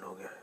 हो गया है।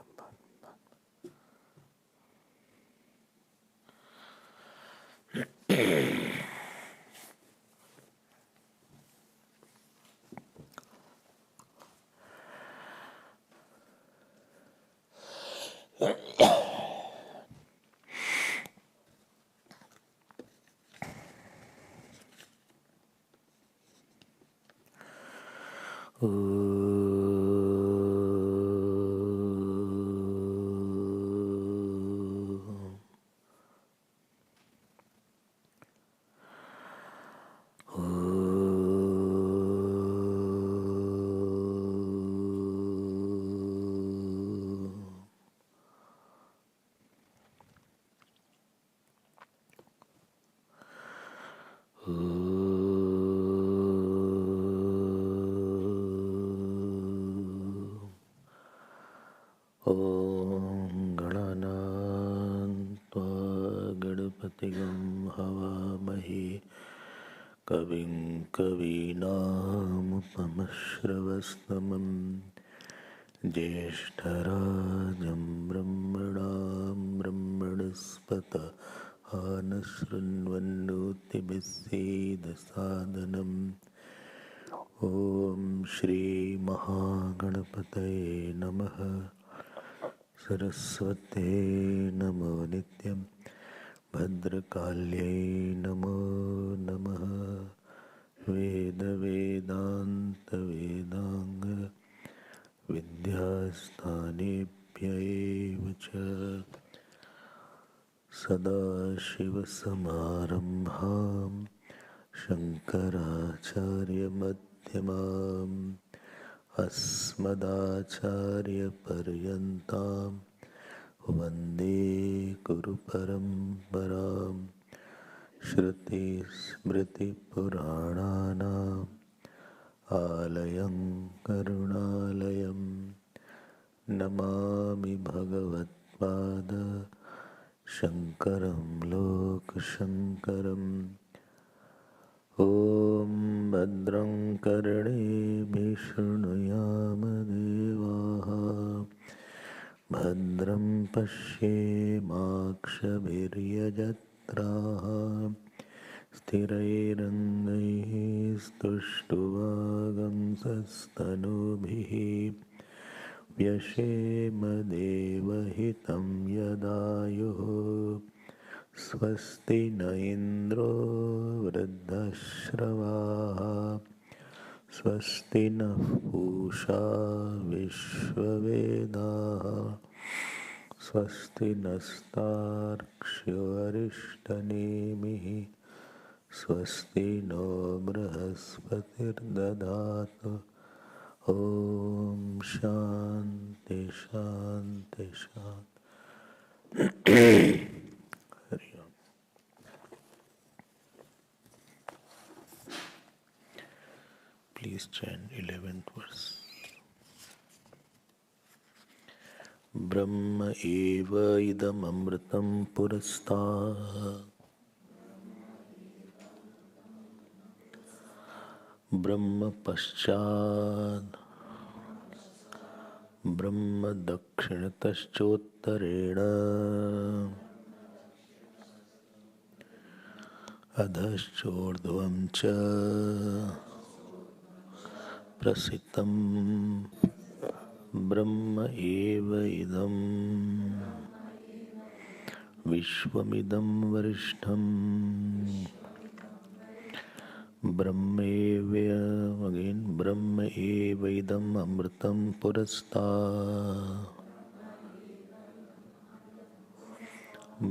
कविं कवीनामुपमश्रवस्तमं ज्येष्ठराजं ब्रह्मणां ब्रह्मणस्पत आनशृण्वन्नोतिभिस्सीदसादनम्। ॐ श्रीमहागणपतये नमः। सरस्वते नमो नित्यं भद्रकाल्यै नमो नमः। वेद वेदांत वेदांग विद्यास्थानेभ्य एव च। सदाशिवसमारम्भां शङ्कराचार्यमध्यमाम् अस्मदाचार्यपर्यन्तां वन्दे गुरुपरम्पराम्। श्रुतिस्मृतिपुराणानाम् आलयं करुणालयं नमामि भगवत्पाद शङ्करं लोकशङ्करम्। ॐ भद्रं कर्णेभिः शृणुयाम देवाः भद्रं पश्येमाक्षभिर्यजत्राः स्थिरैरङ्गैः स्तुष्टुवागंसस्तनूभिः व्यशेम देवहितं यदायुः। स्वस्ति न इन्द्रो वृद्धश्रवाः स्वस्ति नः पूषा विश्ववेदाः स्वस्ति नस्तार्क्ष्यो अरिष्टनेमिः स्वस्ति नो बृहस्पतिर्दधातु। ॐ शान्ति शान्ति शान्ति। हरि ओम। Please chant 11th verse. ब्रह्म एव इदममृतं पुरस्तात् ब्रह्म पश्चात् ब्रह्म दक्षिणतश्चोत्तरेण अधश्चोर्ध्वं च प्रसितं ब्रह्म एव इदं विश्वमिदं वरिष्ठं ब्रह्म एव इदम् अमृतं पुरस्तात्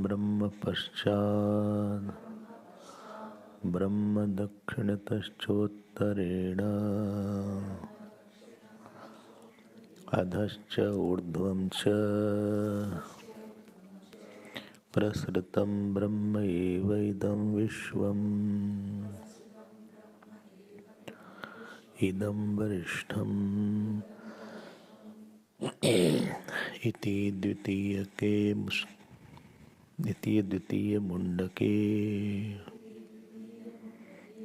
ब्रह्म पश्चात् ब्रह्म दक्षिणतश्चोत्तरेण अधश्च ऊर्ध्वं च प्रसृतं ब्रह्म एव इदं विश्वम् इदं वरिष्ठम् इति द्वितीय मुंडके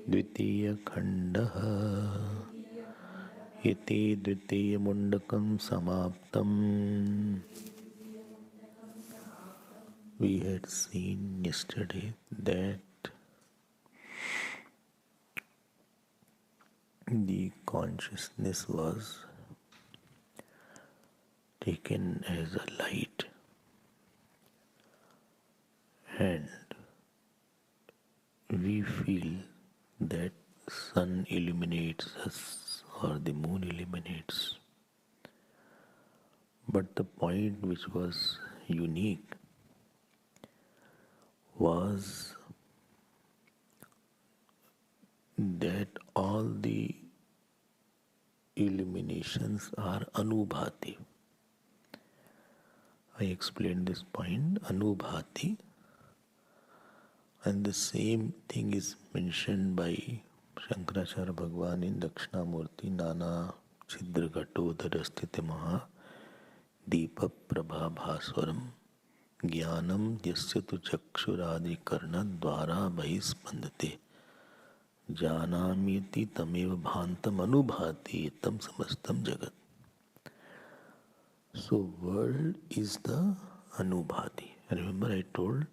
द्वितीय खंडः Iti Dvitiya Mundakam Samaptam. We had seen yesterday that the consciousness was taken as a light, and we feel that sun illuminates us or the moon illuminates. But the point which was unique was that all the illuminations are anubhati. I explained this point, anubhati, and the same thing is mentioned by Shankaracharya Bhagwan in Dakshinamurti Nana Chidra Ghatodhara Sthita Maha Deepa Prabha Bhaswaram Jnanam Yasya Tu Chakshuradi Karna Dvara Bahispandate Janamiti Tamev Bhantam Anubhati Tam Samastam Jagat. So world is the Anubhati. Remember I told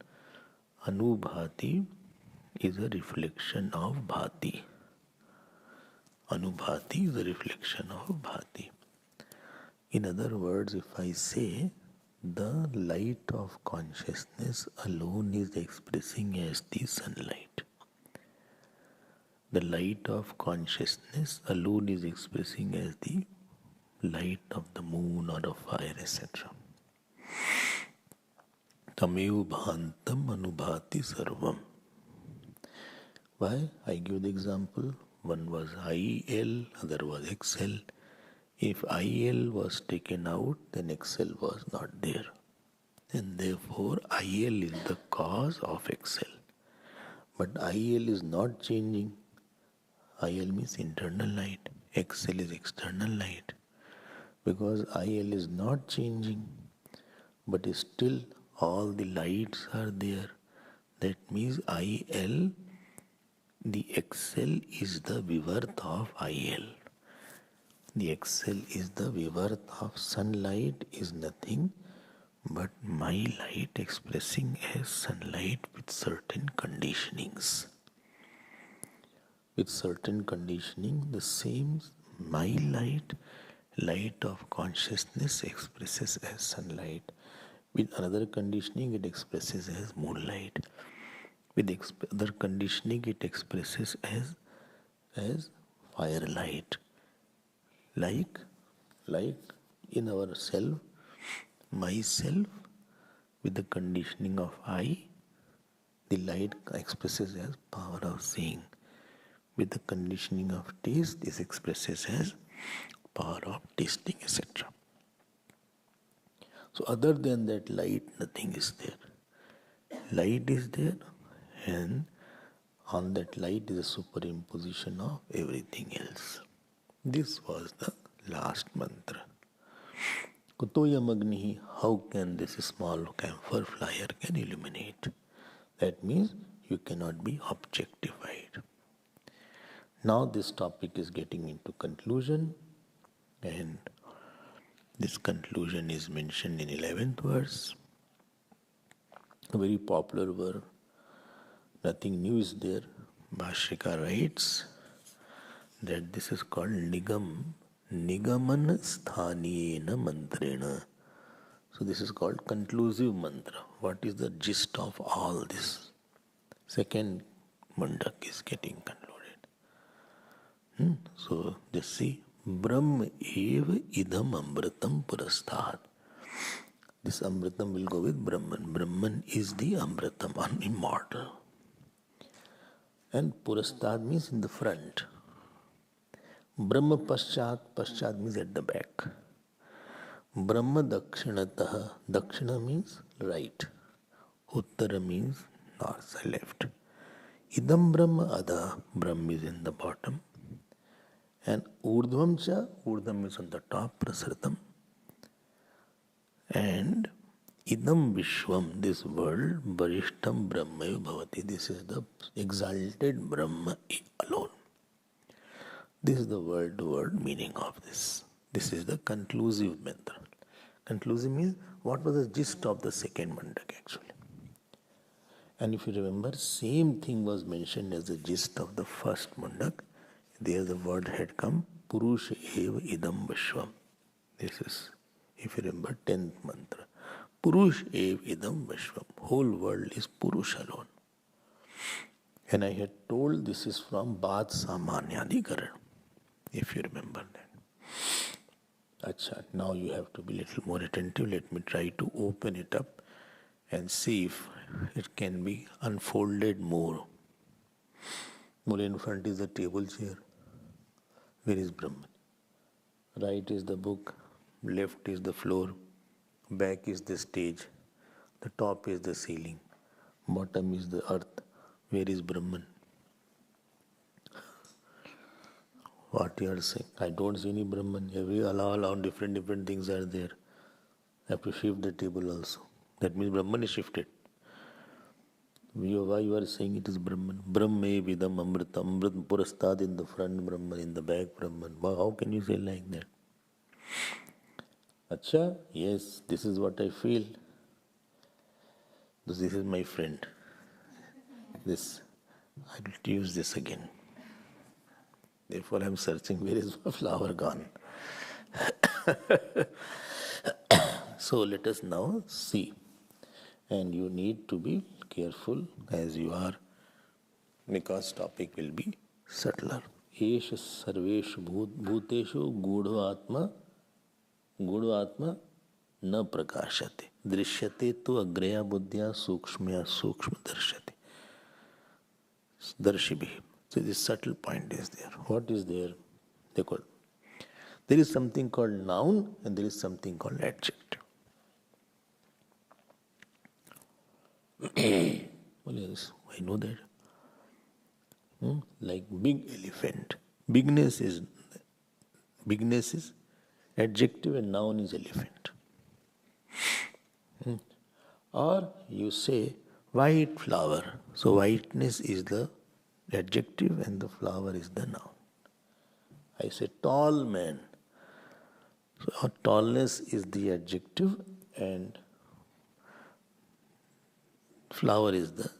Anubhati is a reflection of Bhati. Anubhati is a reflection of Bhati. In other words, if I say the light of consciousness alone is expressing as the sunlight. The light of consciousness alone is expressing as the light of the moon or of fire, etc. Tamev bhantam anubhati sarvam. Why? I give the example. One was IL, other was XL. If IL was taken out, then XL was not there. And therefore, IL is the cause of XL. But IL is not changing. IL means internal light. XL is external light. Because IL is not changing, but still all the lights are there. That means IL, the XL is the vivarth of IL. The XL is the vivarth of sunlight, is nothing but my light expressing as sunlight with certain conditionings. With certain conditioning, the same my light, light of consciousness expresses as sunlight. With another conditioning, it expresses as moonlight. With other conditioning, it expresses as firelight. Like in our self, myself, with the conditioning of I, the light expresses as power of seeing. With the conditioning of taste, this expresses as power of tasting, etc. So other than that light, nothing is there. Light is there, and on that light is a superimposition of everything else. This was the last mantra. Kutoyam Agnihi, how can this small camphor flyer can illuminate? That means you cannot be objectified. Now this topic is getting into conclusion, and this conclusion is mentioned in 11th verse. A very popular verse. Nothing new is there. Bhashyaka writes that this is called Nigaman Sthaniyena Mantrena. So this is called conclusive mantra. What is the gist of all this? Second Mundaka is getting concluded. So just see, Brahm eva idam amritam purasthat. This amritam will go with Brahman. Brahman is the amritam, immortal. And purasthat means in the front. Brahma paschat means at the back. Brahma dakshinataha, dakshina means right. Uttara means north, left. Idam Brahma adha, Brahma is in the bottom. And urdhvam cha, urdhvam is on the top, prasritam. And idam vishwam, this world, varishtam brahmayu bhavati. This is the exalted Brahma alone. This is the word-to-word meaning of this. This is the conclusive mantra. Conclusive means what was the gist of the second Mundaka actually. And if you remember, same thing was mentioned as the gist of the first Mundak. There the word had come, Purush eva idam vishwam. This is, if you remember, 10th mantra. Purush eva idam vishwam. Whole world is Purush alone. And I had told this is from Bad Samanyadikaran, if you remember that. Acha, now you have to be a little more attentive. Let me try to open it up and see if it can be unfolded more. More in front is the table chair. Where is Brahman? Right is the book, left is the floor, back is the stage, the top is the ceiling, bottom is the earth. Where is Brahman? What you are saying? I don't see any Brahman. All different things are there. I have to shift the table also. That means Brahman is shifted. Why you are saying it is Brahman? Brahme vidam amrita. Amrit purastad in the front, Brahman in the back, Brahman. How can you say like that? Acha, yes, this is what I feel. This is my friend. This, I will use this again. Therefore I am searching where is my flower gone. So let us now see. And you need to be careful as you are, because topic will be subtler. Esha sarveshu bhuteshu gudho atma na prakashate. Drishyate tu agreya buddhya sukshmya sukshma darshate. Darshibhi. So this subtle point is there. What is there? There is something called noun and there is something called adjective. Well, yes, I know that. Like big elephant. Bigness is adjective and noun is elephant. Or you say white flower. So whiteness is the adjective and the flower is the noun. I say tall man. So tallness is the adjective and flower is the,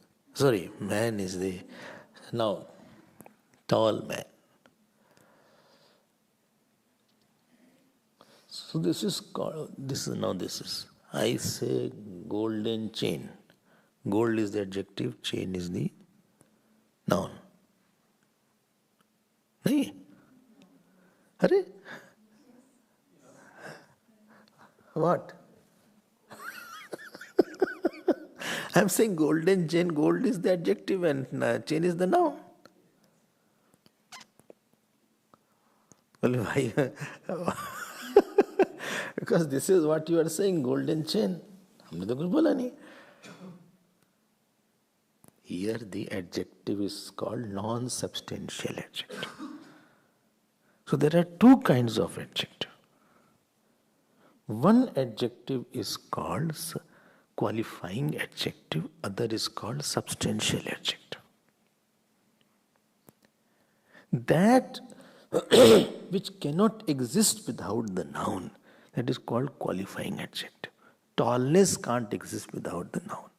man is the noun. Tall man. So this is, I say golden chain. Gold is the adjective, chain is the noun. Nahi? Hare? What? I am saying golden chain, gold is the adjective and chain is the noun. Well, why? Because this is what you are saying, golden chain. हमने तो कुछ बोला नहीं. Here the adjective is called non-substantial adjective. So there are two kinds of adjective. One adjective is called qualifying adjective, other is called substantial adjective. That which cannot exist without the noun, that is called qualifying adjective. Tallness can't exist without the noun.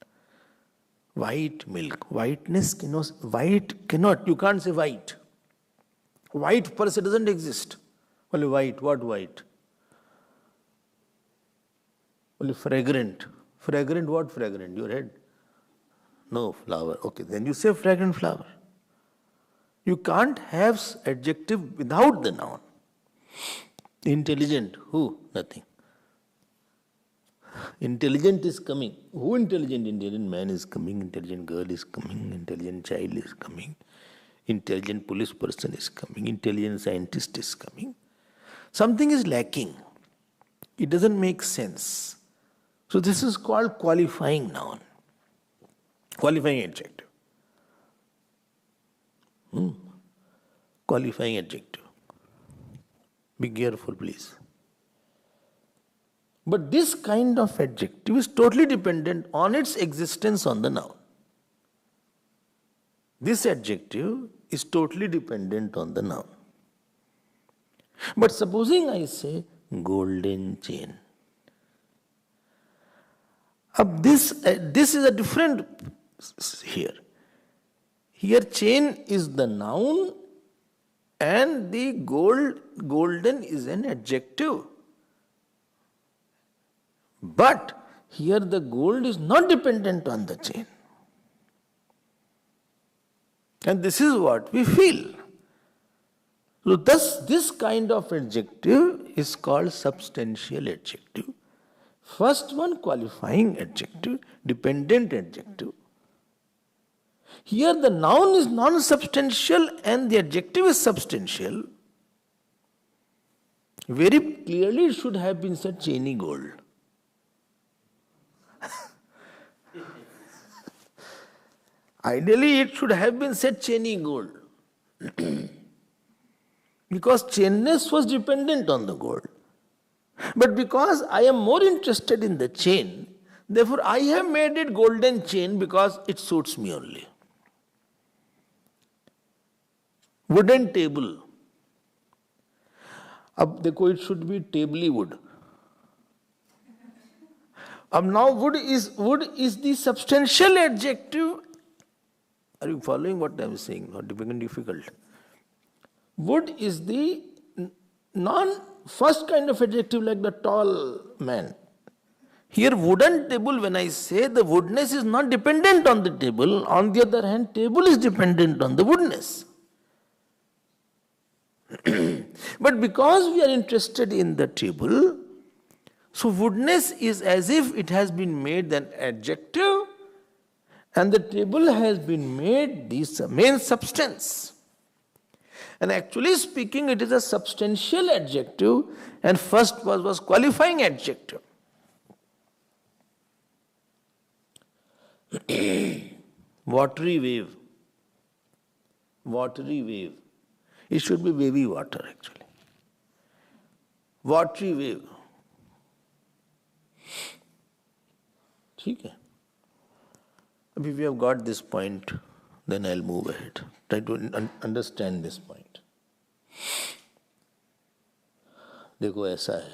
White milk, whiteness cannot, you can't say white. White per se doesn't exist. Only white, what white? Only fragrant. Fragrant, what fragrant? Your head? No, flower. Okay, then you say fragrant flower. You can't have adjective without the noun. Intelligent, who? Nothing. Intelligent is coming. Who intelligent? Intelligent man is coming, intelligent girl is coming, intelligent child is coming, intelligent police person is coming, intelligent scientist is coming. Something is lacking. It doesn't make sense. So this is called qualifying noun. Qualifying adjective. Qualifying adjective. Be careful, please. But this kind of adjective is totally dependent on its existence on the noun. This adjective is totally dependent on the noun. But supposing I say golden chain. This is a different here. Here chain is the noun and the golden is an adjective. But here the gold is not dependent on the chain. And this is what we feel. So thus this kind of adjective is called substantial adjective. First one, qualifying adjective, dependent adjective. Here the noun is non-substantial and the adjective is substantial. Very clearly it should have been said chainy gold. Ideally it should have been said chainy gold. Because chainness was dependent on the gold. But because I am more interested in the chain, therefore I have made it golden chain because it suits me only. Wooden table. Ab dekho, it should be tably wood. Now wood is the substantial adjective. Are you following what I am saying? Not becoming difficult. Wood is the first kind of adjective, like the tall man. Here wooden table, when I say, the woodness is not dependent on the table. On the other hand, table is dependent on the woodness. But because we are interested in the table, so woodness is as if it has been made an adjective and the table has been made the main substance. And actually speaking, it is a substantial adjective and first was qualifying adjective. Watery wave. Watery wave. It should be wavy water actually. Watery wave. Okay. If we have got this point, then I'll move ahead. Try to understand this point. देखो ऐसा है.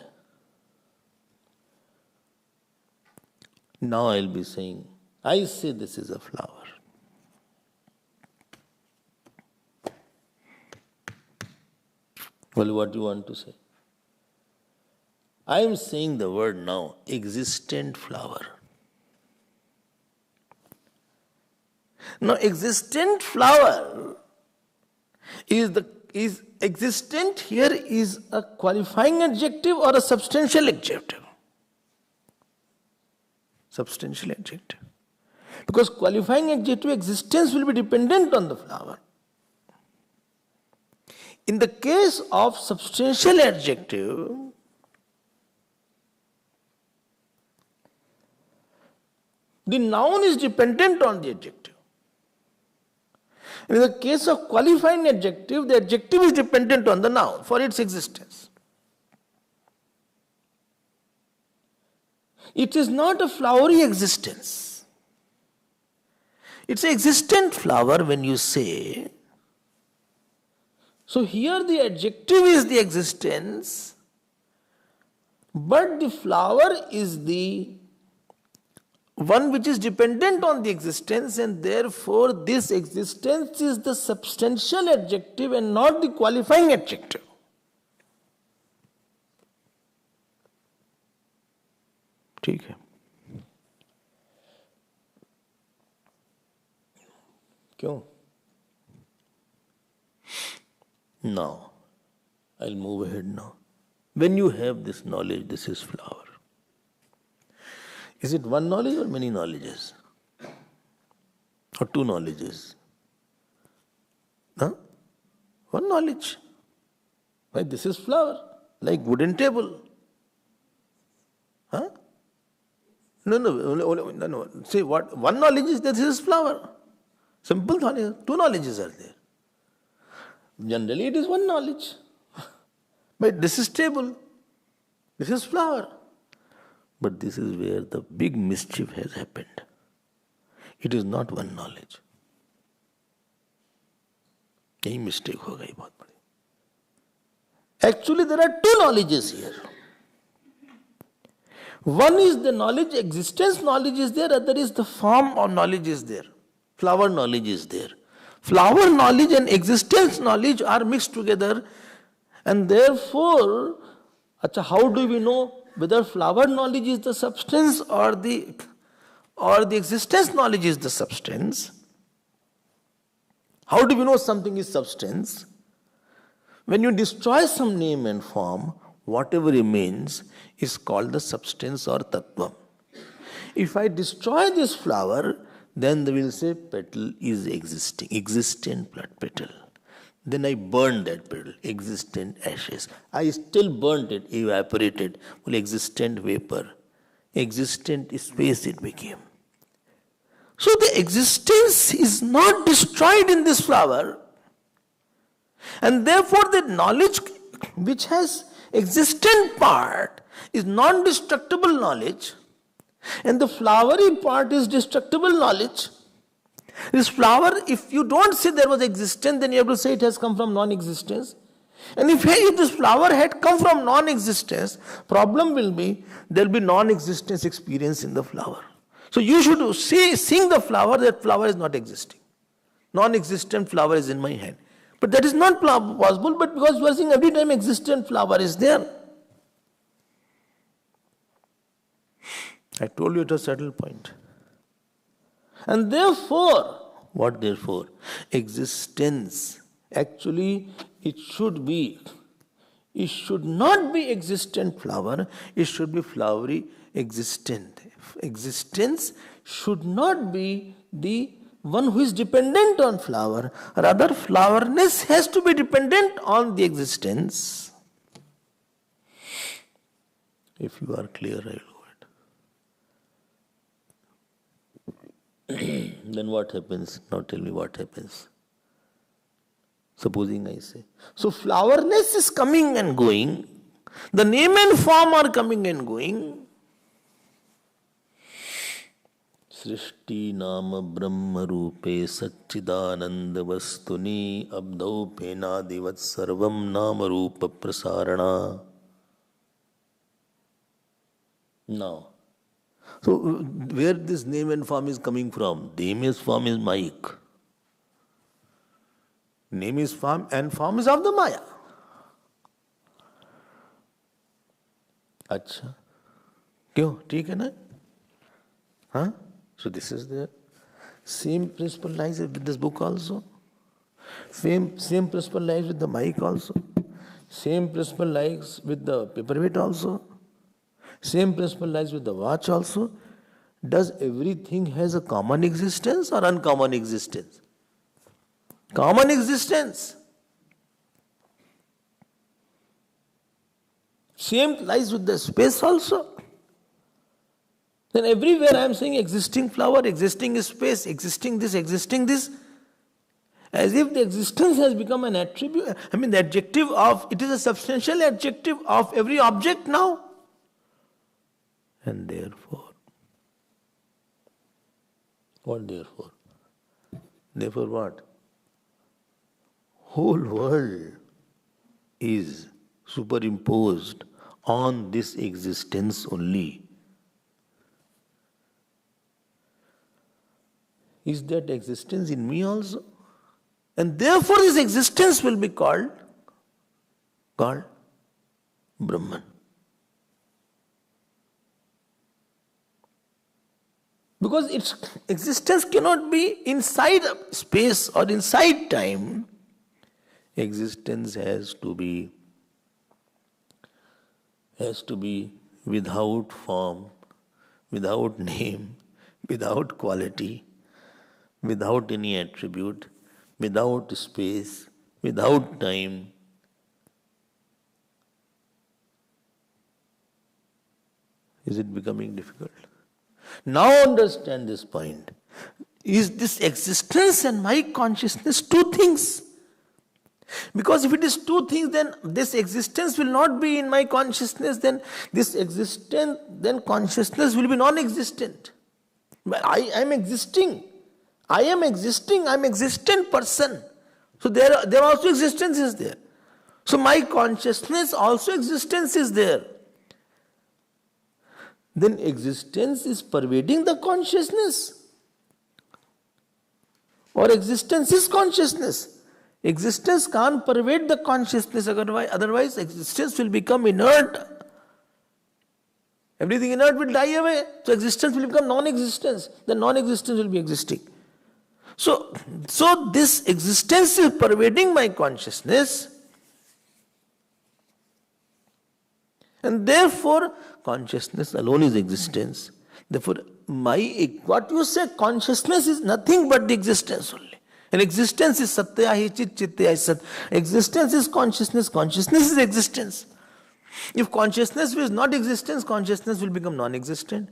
Now I'll be saying, I say this is a flower. Well, what do you want to say? I am saying the word now, existent flower. Now, existent flower is existent here is a qualifying adjective or a substantial adjective? Substantial adjective. Because qualifying adjective existence will be dependent on the flower. In the case of substantial adjective, the noun is dependent on the adjective. In the case of qualifying adjective, the adjective is dependent on the noun for its existence. It is not a flowery existence. It's an existent flower when you say. So here the adjective is the existence, but the flower is the one which is dependent on the existence, and therefore this existence is the substantial adjective and not the qualifying adjective. ठीक है. क्यों? Now, I'll move ahead now. When you have this knowledge, this is flower. Is it one knowledge or many knowledges? Or two knowledges? Huh? One knowledge. Why, this is flower, like wooden table. Huh? No. See, what one knowledge is that this is flower. Simple knowledge. Two knowledges are there. Generally, it is one knowledge. But this is table. This is flower. But this is where the big mischief has happened. It is not one knowledge. यही mistake हो गई बहुत बड़ी. Actually, there are two knowledges here. One is the knowledge, existence knowledge is there, other is the form of knowledge is there. Flower knowledge is there. Flower knowledge and existence knowledge are mixed together, and therefore, how do we know whether flower knowledge is the substance or the existence knowledge is the substance? How do we know something is substance? When you destroy some name and form, whatever remains is called the substance or tattva. If I destroy this flower, then they will say petal is existent petal. Then I burn that petal, existent ashes. I still burnt it, evaporated, existent vapor, existent space it became. So the existence is not destroyed in this flower, and therefore the knowledge which has existent part is non-destructible knowledge, and the flowery part is destructible knowledge. This flower, if you don't say there was existence, then you have to say it has come from non-existence. And if this flower had come from non-existence, problem will be there will be non-existence experience in the flower. So you should sing the flower, that flower is not existing. Non-existent flower is in my hand. But that is not possible, but because you are saying every time existent flower is there. I told you at a certain point. And therefore, what therefore? Existence. Actually, it should not be existent flower, it should be flowery existent. Existence should not be the one who is dependent on flower. Rather, flowerness has to be dependent on the existence. If you are clear, I will. Then what happens? Now tell me what happens. Supposing I say, so flowerness is coming and going, the name and form are coming and going. Srishti nama brahma rupe satchidananda vastuni abdau penadivat sarvam nama rupa prasarana. Now, so where this name and form is coming from? Name is form is mic. Name is form and form is of the Maya. अच्छा, क्यों? ठीक है ना? हाँ? So this is the same principle lies with this book also. Same principle lies with the mic also. Same principle lies with the paperweight also. Same principle lies with the watch also. Does everything has a common existence or uncommon existence? Common existence. Same lies with the space also. Then everywhere I am saying existing flower, existing space, existing this, as if the existence has become an attribute, the adjective of, it is a substantial adjective of every object now. And therefore, what therefore? Therefore what? Whole world is superimposed on this existence only. Is that existence in me also? And therefore this existence will be called Brahman. Because its existence cannot be inside space or inside time. Existence has to be without form, without name, without quality, without any attribute, without space, without time. Is it becoming difficult? Now understand this point. Is this existence and my consciousness two things? Because if it is two things, then this existence will not be in my consciousness, then this existence, then consciousness will be non-existent. But I am existing. I am existent person. So there also existence is there. So my consciousness also existence is there. Then existence is pervading the consciousness. Or existence is consciousness. Existence can't pervade the consciousness, otherwise existence will become inert. Everything inert will die away. So existence will become non-existence. Then non-existence will be existing. So this existence is pervading my consciousness. And therefore, consciousness alone is existence. Therefore, what you say, consciousness is nothing but the existence only. And existence is satya hi chit, chitya hi sat. Existence is consciousness, consciousness is existence. If consciousness is not existence, consciousness will become non-existent.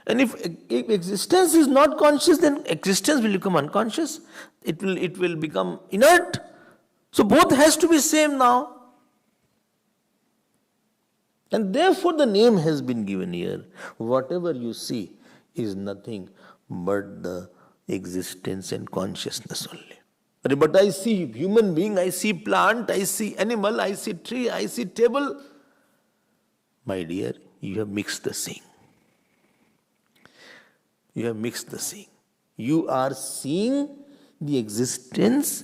And if existence is not conscious, then existence will become unconscious. It will become inert. So both has to be same now. And therefore the name has been given here. Whatever you see is nothing but the existence and consciousness only. But I see human being, I see plant, I see animal, I see tree, I see table. My dear, you have mixed the seeing. You have mixed the seeing. You are seeing the existence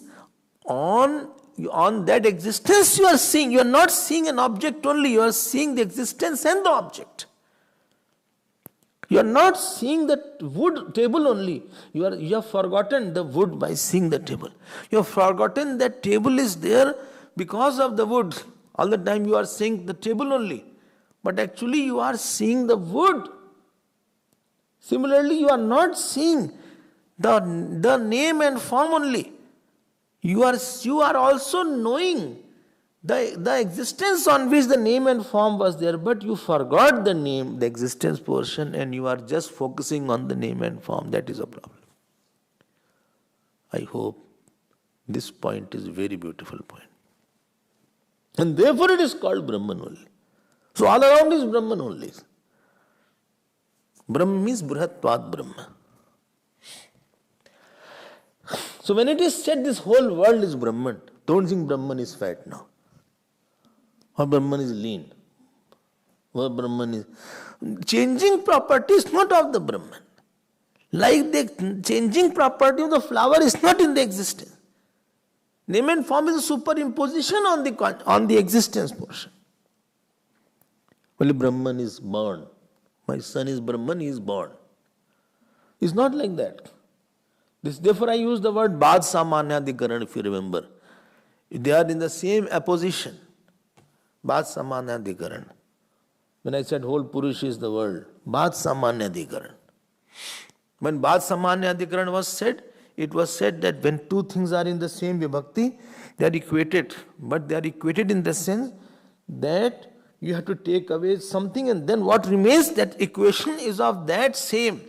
on that existence you are seeing. You are not seeing an object only, you are seeing the existence and the object. You are not seeing the wood table only. You have forgotten the wood by seeing the table. You have forgotten that table is there because of the wood. All the time you are seeing the table only. But actually you are seeing the wood. Similarly, you are not seeing the name and form only. You are also knowing the existence on which the name and form was there, but you forgot the name, the existence portion, and you are just focusing on the name and form. That is a problem. I hope this point is a very beautiful point. And therefore it is called Brahman only. So all around is Brahman only. Brahma means Brihatvat Brahma. So when it is said this whole world is Brahman, don't think Brahman is fat now. Or Brahman is lean. Or Brahman is... Changing property is not of the Brahman. Like the changing property of the flower is not in the existence. Name and form is a superimposition on the existence portion. Only Brahman is born. My son is Brahman, he is born. It's not like that. Therefore I use the word Bad Samanyadhikaran, if you remember. They are in the same apposition. Bad Samanyadhikaran. When I said whole Purush is the world, Bad Samanyadhikaran. When Bad Samanyadhikaran was said, it was said that when two things are in the same vibhakti, they are equated. But they are equated in the sense that you have to take away something and then what remains, that equation is of that same.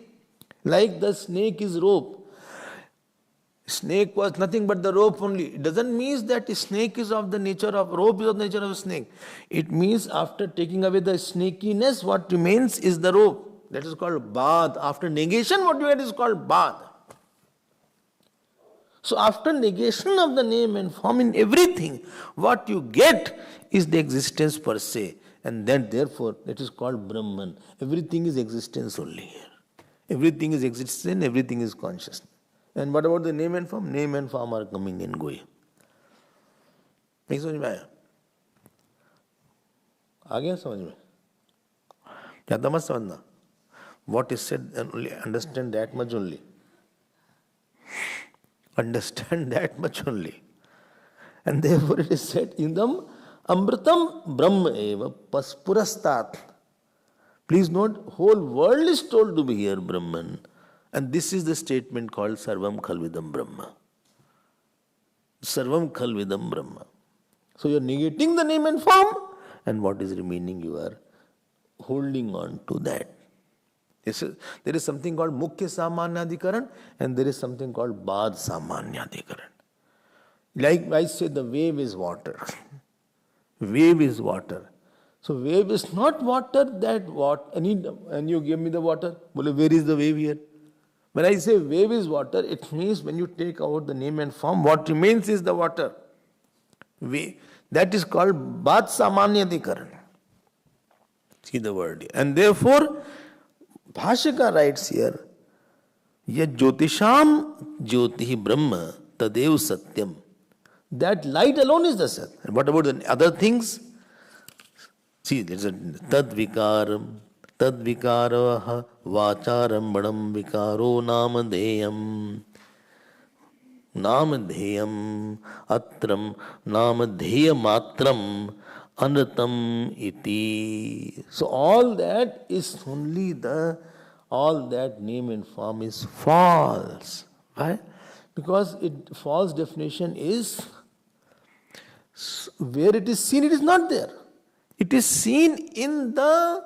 Like the snake is rope. Snake was nothing but the rope only. It doesn't mean that a snake is of the nature of rope, is of the nature of a snake. It means after taking away the snakiness, what remains is the rope. That is called bad. After negation, what you get is called bad. So after negation of the name and form in everything, what you get is the existence per se. And then therefore, it is called Brahman. Everything is existence only here. Everything is existence, everything is consciousness. And what about the name and form? Name and form are coming and going. नहीं समझ में आया? आ गया समझ में? ज़्यादा मत समझना. What is said, only understand that much only. Understand that much only. And therefore it is said, Indam Amritam Brahma eva paspurastat. Please note, whole world is told to be here Brahman. And this is the statement called Sarvam Khalvidam Brahma. Sarvam Khalvidam Brahma. So you are negating the name and form, and what is remaining you are holding on to that. There is something called Mukhya Samanyadhikaran and there is something called Bad Samanyadhikaran. Like I said, the wave is water. Wave is water. So wave is not water that what, and you give me the water. Well, where is the wave here? When I say wave is water, it means when you take out the name and form, what remains is the water. That is called Bhat Samanyadikaran. See the word here. And therefore, Bhashika writes here, Yat Jyotisham Jyoti Brahma Tadev Satyam. That light alone is the Sat. And what about the other things? See, there's a Tadvikaram, Tadvikaraha Vacharambanam Vikaro Namadeyam. Namadheyam Atram Namadheya Matram Anatam Iti. So all that is only all that name and form is false. Why? Because false definition is where it is seen, it is not there. It is seen in the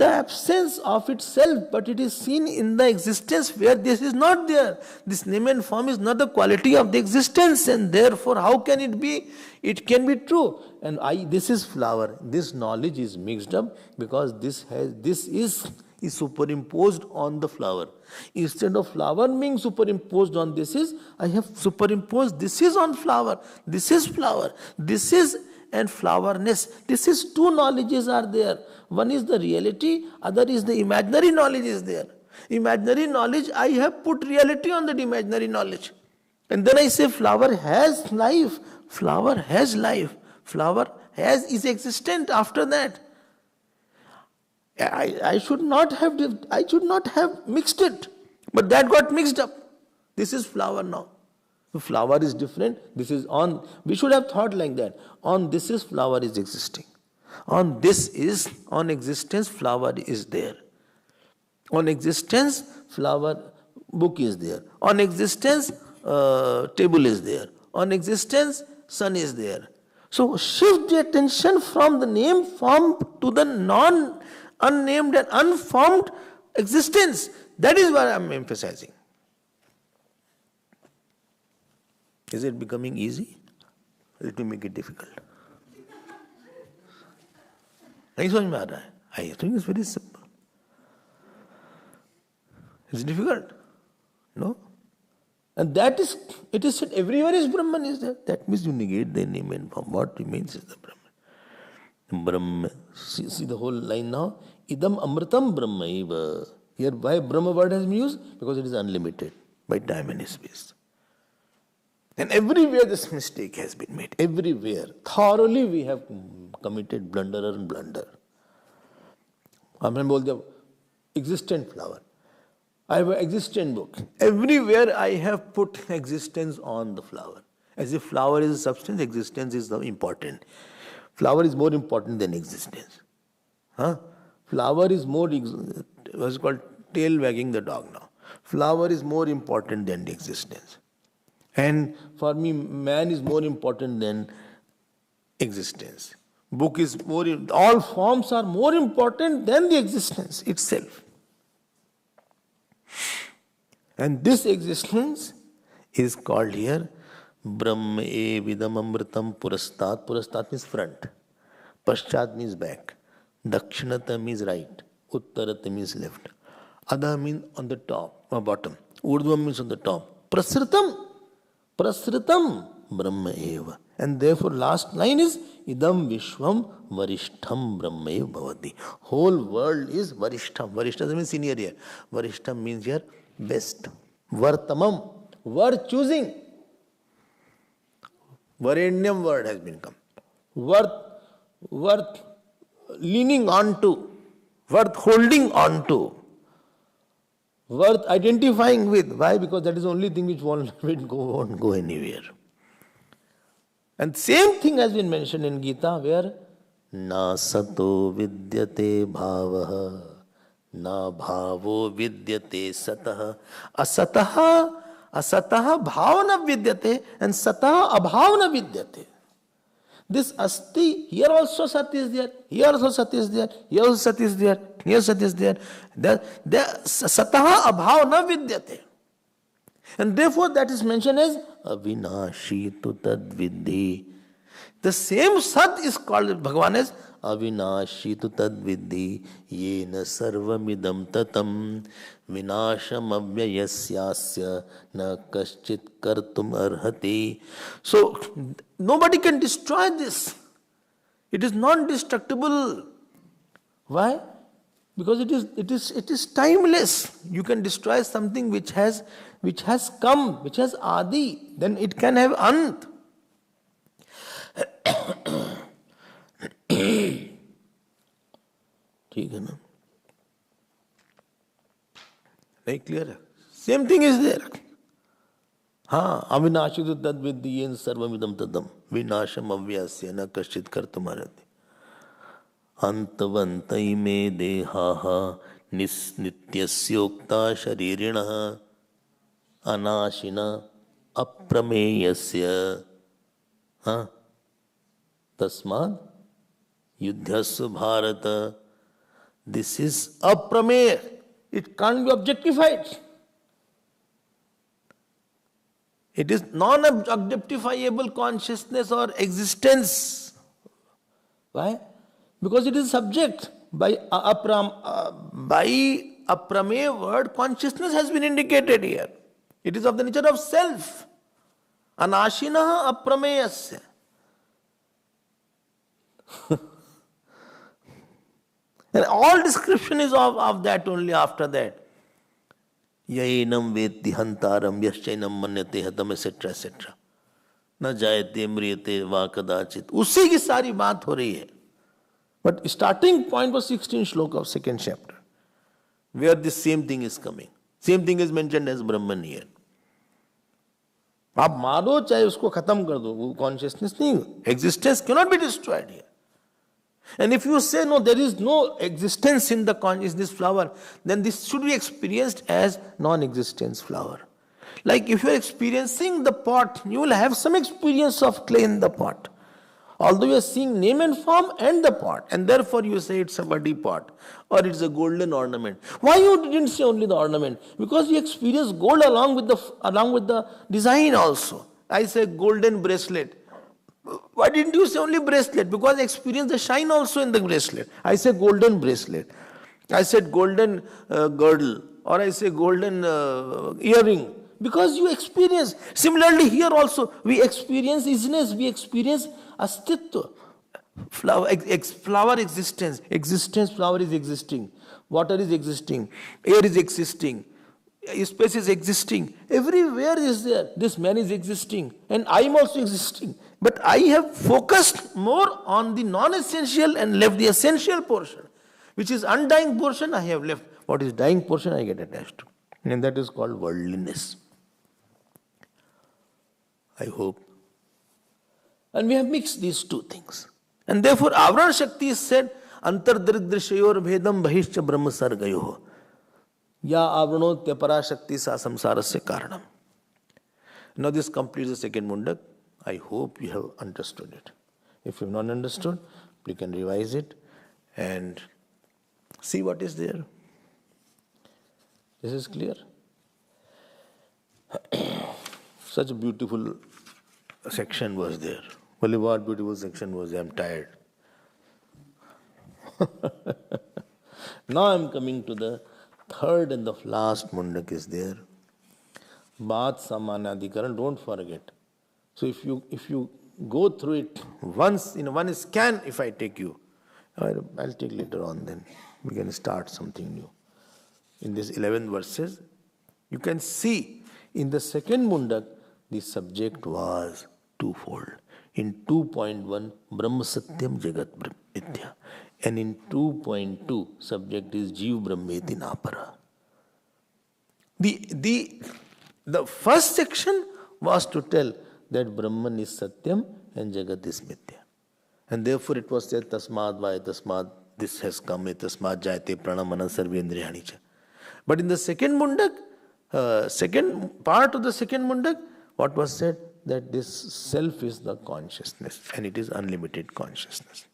absence of itself, but it is seen in the existence where this is not there. This name and form is not the quality of the existence, and therefore how can it be? It can be true. And this is flower. This knowledge is mixed up because this is superimposed on the flower. Instead of flower being superimposed on this is, I have superimposed this is on flower. This is flower. This is and flowerness. This is two knowledges are there. One is the reality, other is the imaginary knowledge is there. Imaginary knowledge, I have put reality on that imaginary knowledge. And then I say flower has life. Flower has life. Flower is existent after that. I should not have mixed it. But that got mixed up. This is flower now. So flower is different. This is on. We should have thought like that. On this is flower is existing. On this is on existence flower is there. On existence flower book is there. On existence table is there. On existence sun is there. So shift the attention from the name form to the unnamed and unformed existence. That is what I am emphasizing. Is it becoming easy? Let me make it difficult. नहीं समझ में आ रहा है? I think it's very simple. It's difficult. No? And it is said everywhere is Brahman is there. That means you negate the name and form. What remains is the Brahman. Brahma. See the whole line now. Idam amritam brahmaiva. Here why Brahma word has been used? Because it is unlimited by time and space. And everywhere this mistake has been made. Everywhere. Thoroughly we have committed blunderer and blunder. हमने बोल दिया existent flower. I have an existent book. Everywhere I have put existence on the flower. As if flower is a substance, existence is the important. Flower is more important than existence. Flower is more, what's called tail wagging the dog now. Flower is more important than the existence. And for me, man is more important than existence. Book is all forms are more important than the existence itself. And this existence is called here Brahma Evidam Amritam Purastat. Purastat means front. Paschat means back. Dakshinata means right. Uttarata means left. Adha means on the top or bottom. Urdhva means on the top. Prasritam. Prasritam Brahma Eva. And therefore last line is Idam Vishwam Varishtham Brahma Eva Bhavati. Whole world is Varishtham. Varishtham means senior here. Varishtham means here best. Vartamam. Word choosing. Varenyam word has been come. Worth leaning on to. Worth holding on to. Worth identifying with. Why? Because that is the only thing which won't go anywhere. And same thing has been mentioned in Gita where Na sato vidyate bhavaha Na bhavo vidyate sataha Asataha bhavana vidyate and sataha abhavana vidyate. This asti, here also sat is there, here also sat is there, here also sat is there, here sat is there. Sataha abhavana vidyate. And therefore that is mentioned as Avinashi tu tad vidhi. The same Sat is called Bhagavan as अविनाशी तु तद्विद्धि येन सर्वमिदं ततं विनाशम अव्ययस्यास्य न कश्चित् कर्तुम अर्हति. So nobody can destroy this. It is non-destructible. Why? Because it is timeless. You can destroy something which has come, which has adi, then it can have ant. ठीक है ना? नहीं क्लियर है? Same thing is there. हाँ, अविनाशी तो तद विद्धि येन सर्वमिदं तदम विनाशम अव्ययस्य न कश्चित् कर्तुम अर्हति. अंतवन्त इमे देहाः नित्यस्योक्ता शरीरिणः अनाशिना अप्रमेयस्य. हाँ, तस्मात् युद्धस्व Bharat. This is aprameya. It can't be objectified. It is non-objectifiable consciousness or existence. Why? Because it is subject. By aprameya word, consciousness has been indicated here. It is of the nature of self. Anashinaha aprameyasya. And all description is of that only after that. Yainam vetti hantaram yaschainam manyate hatam etc. etc. न जायते म्रियते वा कदाचित. उसी की सारी बात हो रही है. But starting point was 16 श्लोक of second chapter, where this same thing is coming. Same thing is mentioned as Brahman here. आप मारो चाहे उसको खत्म कर दो, वो कॉन्शियसनेस नहीं, existence cannot be destroyed here. And if you say no, there is no existence in this flower, then this should be experienced as non-existence flower. Like if you are experiencing the pot, you will have some experience of clay in the pot. Although you are seeing name and form and the pot, and therefore you say it's a muddy pot or it's a golden ornament. Why you didn't say only the ornament? Because you experience gold along with the design also. I say golden bracelet. Why didn't you say only bracelet? Because I experience the shine also in the bracelet. I say golden bracelet. I said golden girdle, or I say golden earring. Because you experience. Similarly here also, we experience isness, we experience astitva. Flower existence. Existence, flower is existing. Water is existing. Air is existing. Space is existing. Everywhere is there. This man is existing. And I am also existing. But I have focused more on the non-essential and left the essential portion. Which is undying portion I have left. What is dying portion I get attached to. And that is called worldliness. I hope. And we have mixed these two things. And therefore Avrana Shakti is said, Antardridrishayor bhedam bahishcha brahma sargayoho. Ya avranotya parashakti sa samsarasya karanam. Now this completes the second mundak. I hope you have understood it. If you have not understood, you can revise it and see what is there. This is clear. Such a beautiful section was there. Only what beautiful section was there? I am tired. Now I am coming to the third and the last mundak is there. Baat Samanadhikaran, don't forget. So if you go through it once in one scan, if I take you, I'll take later on, then we can start something new. In these 11 verses, you can see in the second mundak, the subject was twofold. In 2.1, Brahma Satyam Jagat Brahmitya. And in 2.2, subject is Jeev Brahmeti Napara. The first section was to tell that Brahman is Satyam and Jagat is Mithya. And therefore it was said, Tasmad Vaya Tasmad, this has come, Tasmad Jayate Pranamana Sarvendriyanicha. But in the second mundak, second part of the second mundak, what was said? That this self is the consciousness and it is unlimited consciousness.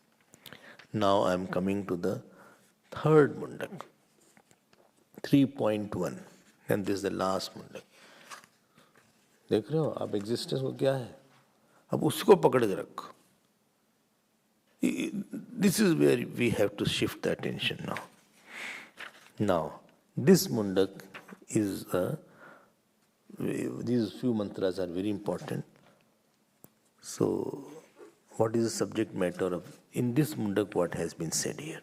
Now I am coming to the third mundak, 3.1, and this is the last mundak. देख रहे हो अब existence को क्या है, अब उसको पकड़ के रखो. this is where we have to shift the attention now. Now, this Mundak is these few mantras are very important. So, what is the subject matter of in this Mundak? What has been said here?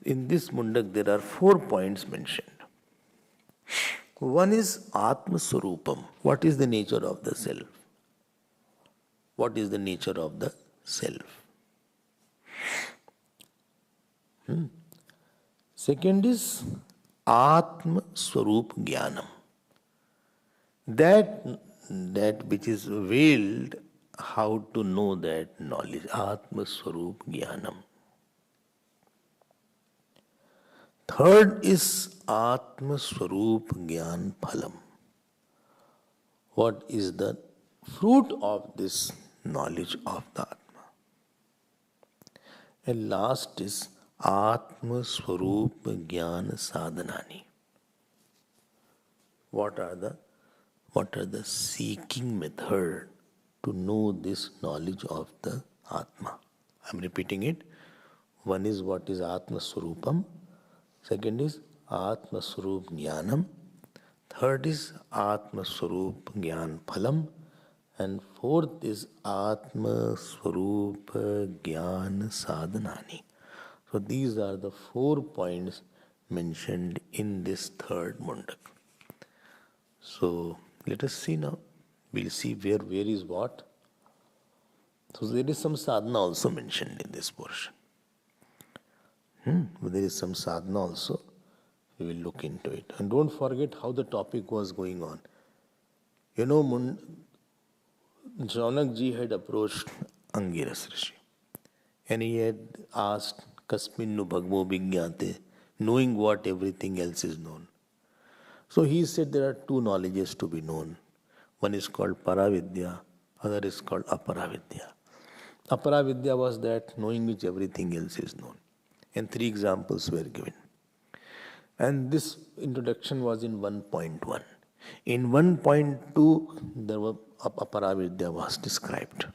In this Mundak, there are 4 points mentioned. One is Atma Swarupam. What is the nature of the self? What is the nature of the self? Second is Atma Swarup Jnanam. That which is veiled, how to know that knowledge. Atma Swarup Jnanam. Third is Atma Swarup Jnan Phalam. What is the fruit of this knowledge of the Atma? And last is Atma Swarup Jnana Sadhanani. What are the seeking method to know this knowledge of the Atma? I am repeating it. One is what is Atma Swarupam. Second is Atma Swarup Jnanam. Third is Atma Swarup Jnan Phalam. And fourth is Atma Swarup Jnana Sadhanani. So these are the 4 points mentioned in this third Mundak. So let us see now. We'll see where is what. So there is some sadhana also mentioned in this portion. There is some sadhana also. We will look into it. And don't forget how the topic was going on. You know, Janak ji had approached Angiras Rishi. And he had asked, Kasminnu Bhagavo Vigyate, knowing what everything else is known. So he said there are 2 knowledges to be known. One is called Paravidya, other is called Aparavidya. Aparavidya was that knowing which everything else is known. And 3 examples were given. And this introduction was in 1.1. In 1.2, there were Aparavidya was described.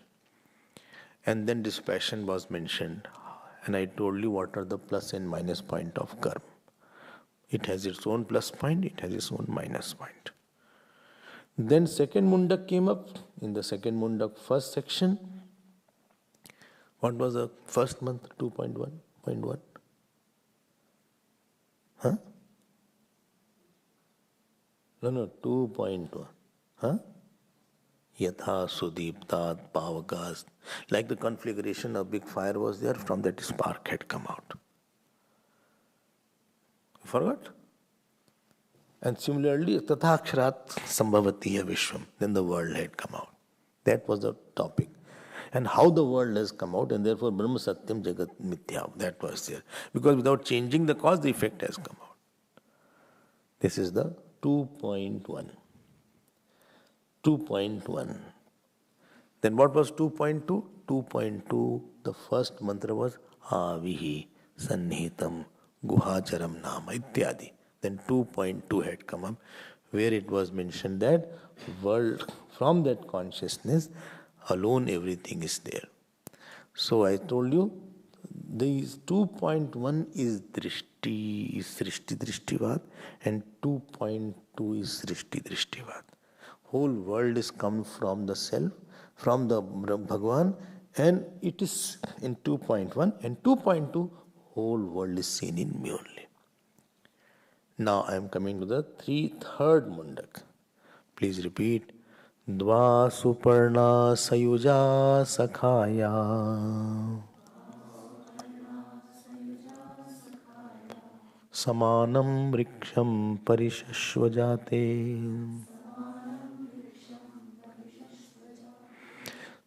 And then dispassion was mentioned. And I told you what are the plus and minus point of karma. It has its own plus point, it has its own minus point. Then second Mundak came up. In the second Mundak, first section, what was the first month? 2.1.1? Huh? No, 2.1. Huh? Yatha Sudiptat Pavakas. Like the conflagration of big fire was there, from that spark had come out. You forgot? And similarly, Tathaksharat Sambhavatiya Vishwam. Then the world had come out. That was the topic. And how the world has come out, and therefore Brahma Satyam Jagat Mithya. That was there. Because without changing the cause, the effect has come out. This is the 2.1. 2.1. Then what was 2.2? 2.2, the first mantra was Avihi Sannihitam Guhacharam Nama Ityadi. Then 2.2 had come up, where it was mentioned that world, from that consciousness alone everything is there. So I told you, these 2.1 is Drishti, is Srishti Drishtivad, and 2.2 is Srishti Drishtivad. Whole world is come from the self, from the Bhagavan, and it is in 2.1, and 2.2, whole world is seen in me only. Now I am coming to the third Mundak. Please repeat. Dva Suparna Sayuja Sakhaya Samanam Vriksham Parishashvajate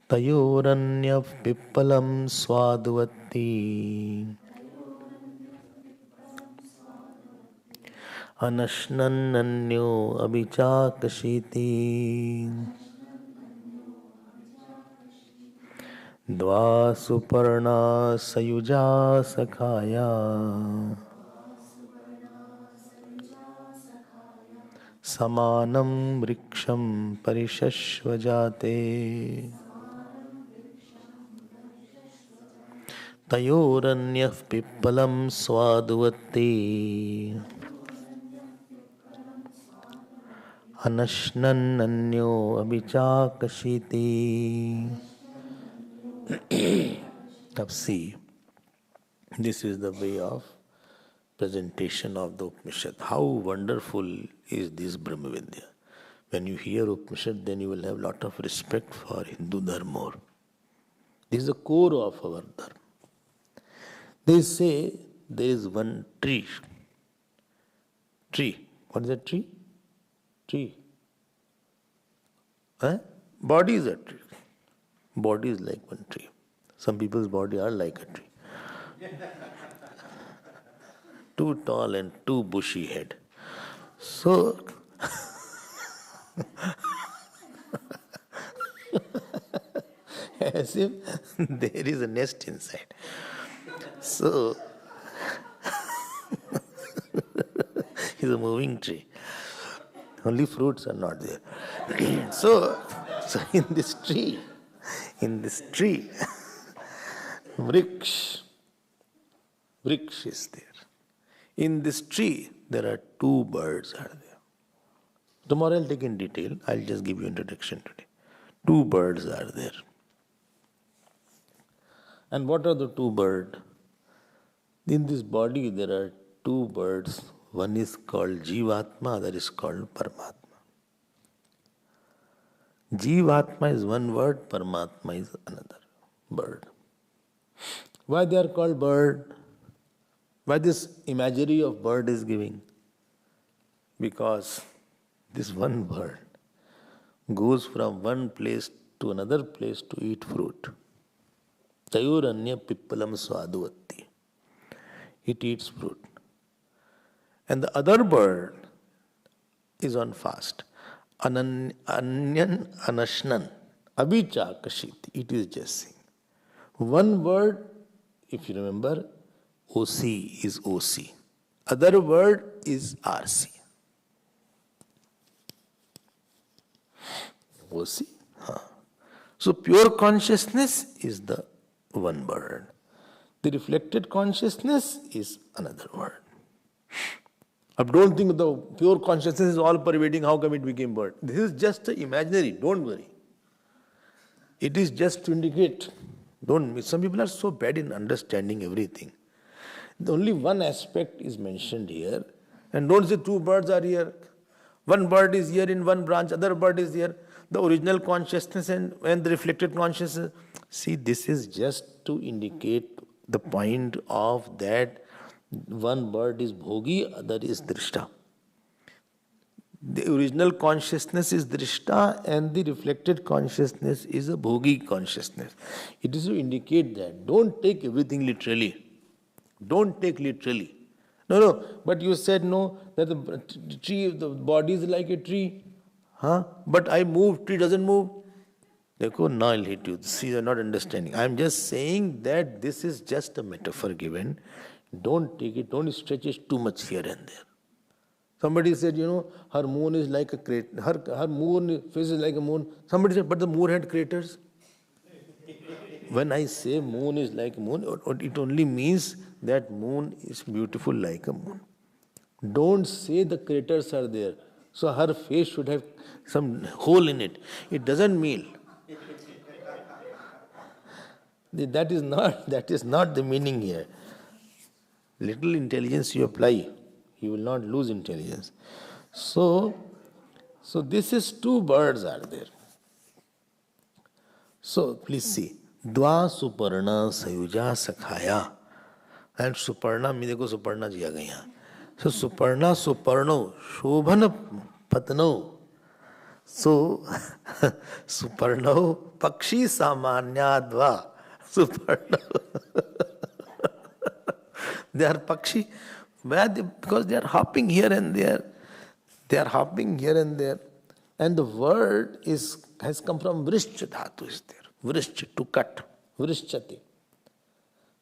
Tayoranya Pippalam Swadvati Anashnananyo Abhichakashiti Dva Suparna Sayuja Sakhaya Samanam Vriksham Parishashvajate. तयोरन्यः पिप्पलं स्वादुवत्ते अनश्नन्नन्यो अभिचाकशीति. Now see, this is the way of presentation of the Upanishad. How wonderful is this Brahma Vidya. When you hear Upanishad, then you will have a lot of respect for Hindu Dharma. This is the core of our Dharma. They say there is one tree. Tree. What is a tree? Tree. Body is a tree. Body is like one tree. Some people's body are like a tree. Too tall and too bushy head. So, as if there is a nest inside. So, it's a moving tree. Only fruits are not there. So in this tree, Vriksh is there. In this tree, there are two birds are there. Tomorrow I'll take in detail. I'll just give you introduction today. Two birds are there. And what are the two birds? In this body, there are two birds. One is called Jivatma, other is called Paramatma. Jivatma is one word, Paramatma is another bird. Why they are called bird? Why this imagery of bird is giving? Because this one bird goes from one place to another place to eat fruit. Tayuranya pippalam swaduvatti. It eats fruit. And the other bird is on fast. Anyan anashnan abhichakashiti. It is just saying. One word, if you remember, OC is OC. Other word is RC. OC? So pure consciousness is the one word. The reflected consciousness is another word. Don't think the pure consciousness is all pervading, how come it became bird? This is just imaginary, don't worry. It is just to indicate. Some people are so bad in understanding everything. Only one aspect is mentioned here. And don't say two birds are here. One bird is here in one branch, other bird is here. The original consciousness and the reflected consciousness. See, this is just to indicate the point of that one bird is bhogi, other is drishta. The original consciousness is drishta and the reflected consciousness is a bhogi consciousness. It is to indicate that. Don't take everything literally. Don't take literally. No, but you said no, that the tree, the body is like a tree. But I move, tree doesn't move. Now I'll hit you. See, you're not understanding. I'm just saying that this is just a metaphor given. Don't take it, don't stretch it too much here and there. Somebody said, her moon is like a crater. Her moon face is like a moon. Somebody said, but the moon had craters. When I say moon is like a moon, it only means that moon is beautiful like a moon. Don't say the craters are there. So her face should have some hole in it. It doesn't mean. That is not the meaning here. Little intelligence you apply, you will not lose intelligence. So this is two birds are there. So please see. Dva Suparna Sayuja Sakhaya. And Suparna, me dekho Suparna ji aa gayi yahan. So Suparna Suparno Shobhana Patno. So Suparno Pakshi Samanya Dva Suparno. They are Pakshi. Because they are hopping here and there. And the word has come from Vrishcha Dhatu is there. Vrishcha, to cut. Vrishchati.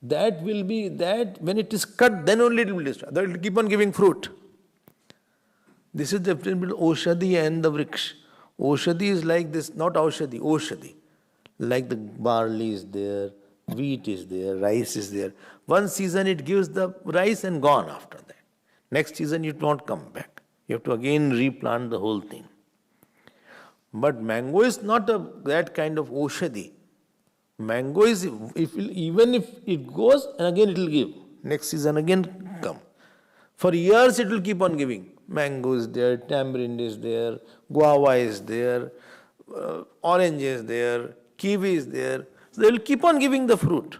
That will be, that when it is cut, then only it will destroy. That will keep on giving fruit. This is the difference between Oshadi and the Vriksh. Oshadi is like this, not Oshadi, Oshadi. Like the barley is there, Wheat is there, rice is there. One season it gives the rice and gone after that. Next season it won't come back. You have to again replant the whole thing. But mango is not that kind of oshadi. Mango is, even if it goes and again it will give. Next season again come. For years it will keep on giving. Mango is there, tamarind is there, guava is there, orange is there, kiwi is there. So they will keep on giving the fruit.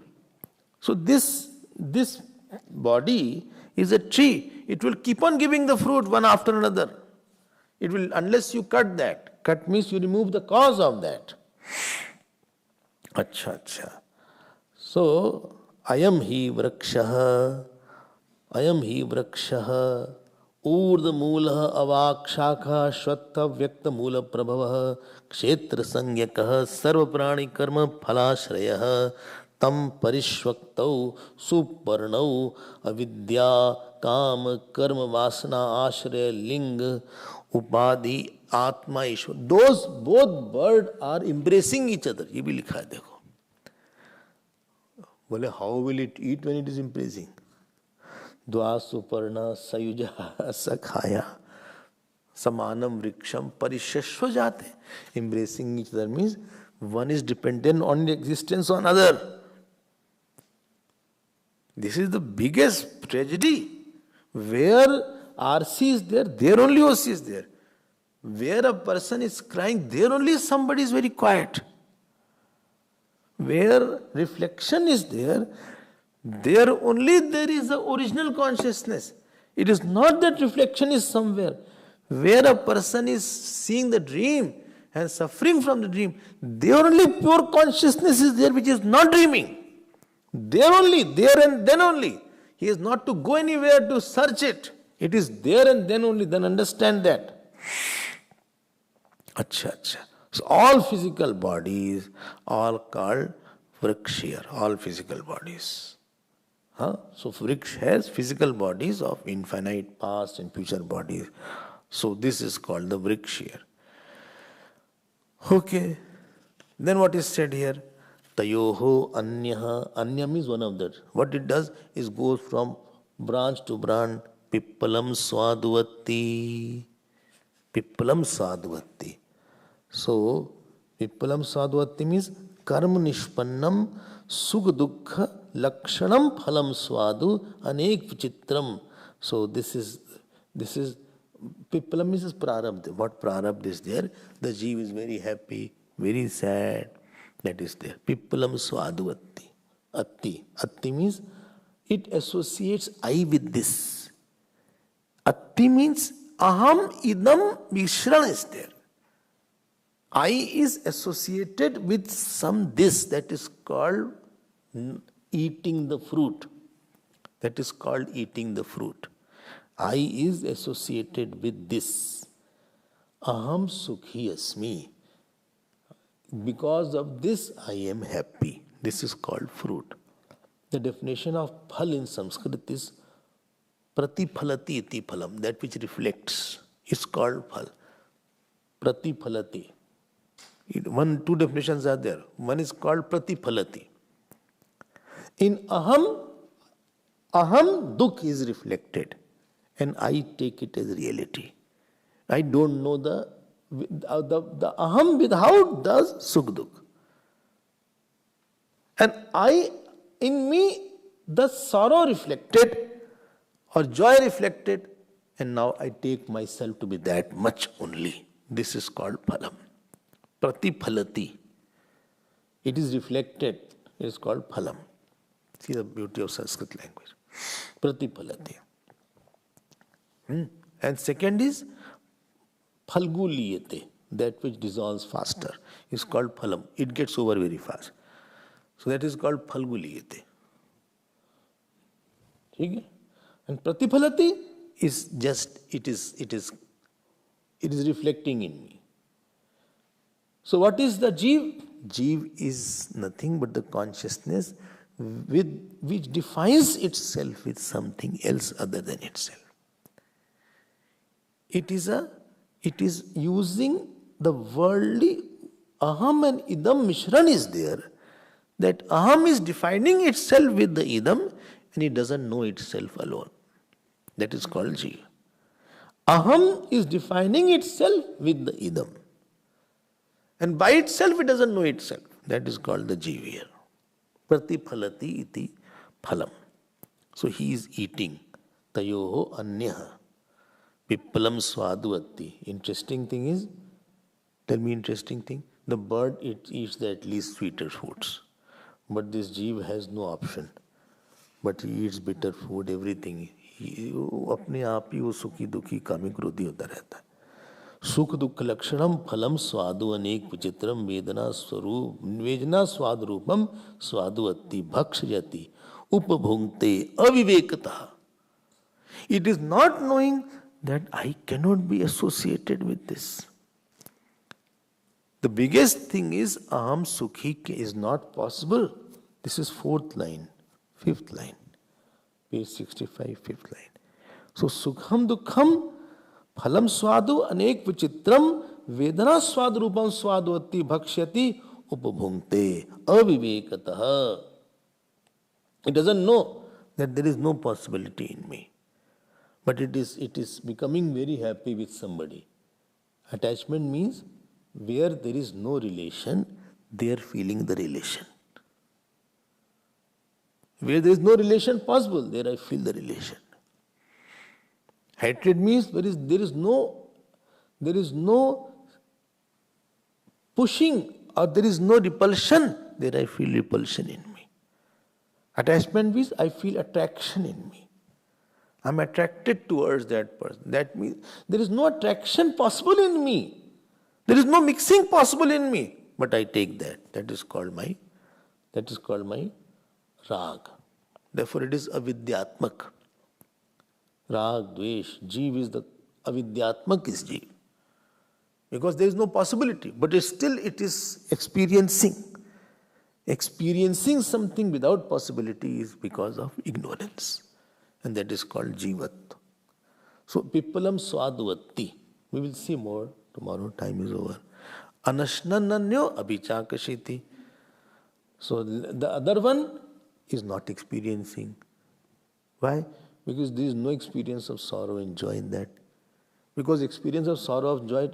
So this body is a tree. It will keep on giving the fruit one after another. It will, unless you cut that. Cut means you remove the cause of that. Acha. So, ayam hi vrakshaha, ऊर्ध मूल अवाक शाखा श्वत्थ व्यक्त मूल प्रभव क्षेत्र संज्ञक सर्व प्राणी कर्म फलाश्रय तम परिष्वक्तौ सुपर्णौ अविद्या काम कर्म वासना आश्रय लिंग उपाधि आत्मा ईश्वर. Those both bird are embracing each other. ये भी लिखा है देखो. बोले how will it eat when it is embracing. द्वा सुपर्णा सयुजा सखाया समानम वृक्षम परिशस्व जाते. Embracing each other means one is dependent on the existence on other. This is the biggest tragedy. Where RC is there, there only OC is there. Where a person is crying, there only somebody is very quiet. Where reflection is there, there only there is the original consciousness. It is not that reflection is somewhere. Where a person is seeing the dream and suffering from the dream, there only pure consciousness is there, which is not dreaming. There only, there and then only. He is not to go anywhere to search it. It is there and then only. Then understand that. Acha. So all physical bodies are called vrikshya. All physical bodies. So Vriksh has physical bodies of infinite past and future bodies. So this is called the Vrikshya. Okay. Then what is said here? Tayoho anyaha. Anya means one of that. What it does is goes from branch to branch. Pippalam swadvati. Pippalam swadvati. So Pippalam swadvati means karma nishpannam sukha dukkha lakshanam phalam swadu anek vichitram. So this is Pippalam is prarabdha. What prarabdha is there? The jeev is very happy, very sad. That is there. Pippalam swadvati. Atti means it associates I with this. Atti means aham idam mishran is there. I is associated with some this, that is called eating the fruit. That is called eating the fruit. I is associated with this. Aham sukhi asmi. Because of this I am happy. This is called fruit. The definition of phal in Sanskrit is pratiphalati iti phalam. That which reflects is called phal. Pratiphalati. Two definitions are there. One is called pratiphalati. In aham dukh is reflected and I take it as reality. I don't know the aham without does sukh dukh. And in me, the sorrow reflected or joy reflected, and now I take myself to be that much only. This is called phalam. Pratiphalati. It is reflected. It is called phalam. See the beauty of Sanskrit language. Pratiphalati. And second is phalguliyate. That which dissolves faster is called phalam. It gets over very fast. So that is called phalguliyate. And pratiphalati is just, it is reflecting in me. So what is the jeev? Jeev is nothing but the consciousness which defines itself with something else other than itself. It is using the worldly aham and idam mishran is there that aham is defining itself with the idam and it doesn't know itself alone. That is called jiva. Aham is defining itself with the idam. And by itself it doesn't know itself. That is called the jiva. Pratiphalati iti phalam. So he is eating. Tayoho anyaha. Pippalam swaduvatti. Interesting thing is, tell me interesting thing. The bird eats the at least sweeter foods. But this jeev has no option. But he eats bitter food, everything. अपने आप ही वो सुखी दुखी कामी क्रोधी होता रहता है. सुख दुख लक्षणम फलम स्वादु अनेक विचित्रम वेदना स्वाद रूपम स्वादुवत्ति भक्षयति उपभुंक्ते अविवेकता. It is not knowing that I cannot be associated with this. The biggest thing is aham sukhi is not possible. This is 4th line, 5th line, page 65, 5th line. So sukham dukkham phalam swadu anek vichitram vedana swad rupam swadvati bhakshyati upabhunkte avivekatah. It doesn't know that there is no possibility in me. But it is becoming very happy with somebody. Attachment means where there is no relation, they are feeling the relation. Where there is no relation possible, there I feel the relation. Hatred means there is no pushing or there is no repulsion, there I feel repulsion in me. Attachment means I feel attraction in me. I'm attracted towards that person. That means there is no attraction possible in me. There is no mixing possible in me. But I take that. That is called my rag. Therefore it is avidyatmak. Rag, dvesh, jeev is the avidyatmak is jeev. Because there is no possibility. But it is experiencing. Experiencing something without possibility is because of ignorance. And that is called jivat. So pippalam swadvatti. We will see more tomorrow. Time is over. Anashnananyo abhichakashiti. So the other one is not experiencing. Why? Because there is no experience of sorrow and joy in that. Because experience of sorrow of joy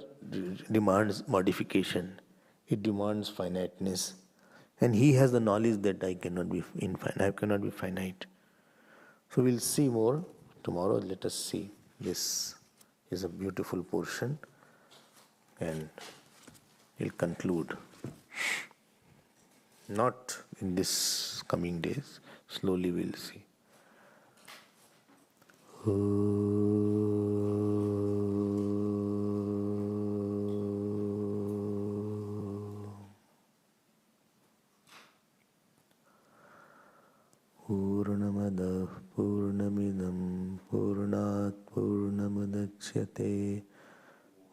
demands modification. It demands finiteness. And he has the knowledge that I cannot be finite. So we'll see more tomorrow. Let us see. This is a beautiful portion. And we'll conclude. Not in this coming days. Slowly we'll see. Purnamada Purnamidam Purnat Purnamadachyate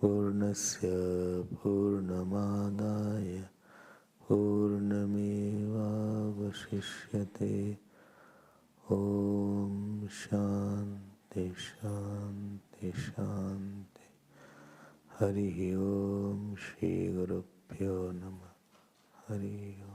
Purnasya Purnamadaya Purnameva Vashishyate. Om Shanti Shanti Shanti. Hari Om Shri Guru Pyo Namah. Hari Om.